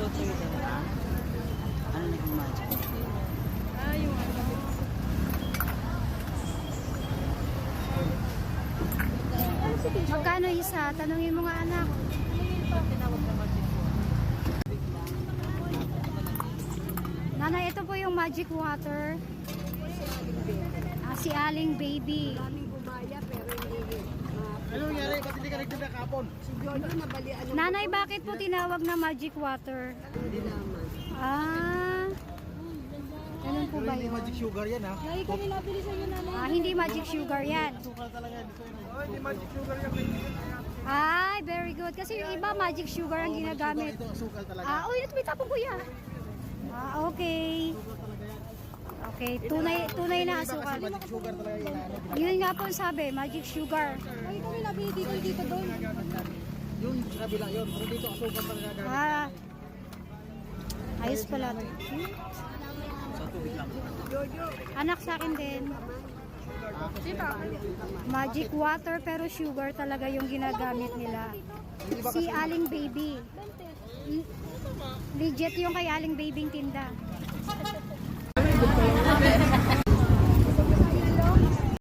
Ano na yung magic? Yung ano. Magkano isa? Tanungin mo nga anak. Tinawag na magic po. Nanay, ito po yung magic water. Si Aling Baby. Daming bumaya pero hindi. Ano nangyari? Ba't hindi ka nagtinda kapon? Si Jojo nabalian ng Nanay, bakit po tinawag na magic water? hindi naman. Ah, ganun po Pero ba hindi yun? magic sugar yan ha. Ay, kami nabili sa inyo nanay. Hindi magic sugar yan. Sukal talaga yan. Oh, hindi magic sugar yan. Ay, very good. Kasi yung iba magic sugar ang ginagamit. Ito sukal talaga. Uy, may tapong kuya. Okay. Sukal talaga yan. Okay, tunay na Iba kasi asukal. magic sugar talaga yan. Yun nga po sabi, magic sugar. Ay, kami nabili dito doon. Yun, sa kabila yun. Pero dito asukal talaga gamit. Ah, ayos pala to. Sa tubig lang. Anak sa akin din. Magic water pero sugar talaga yung ginagamit nila. Si Aling Baby. Legit yung kay Aling Babyng tinda.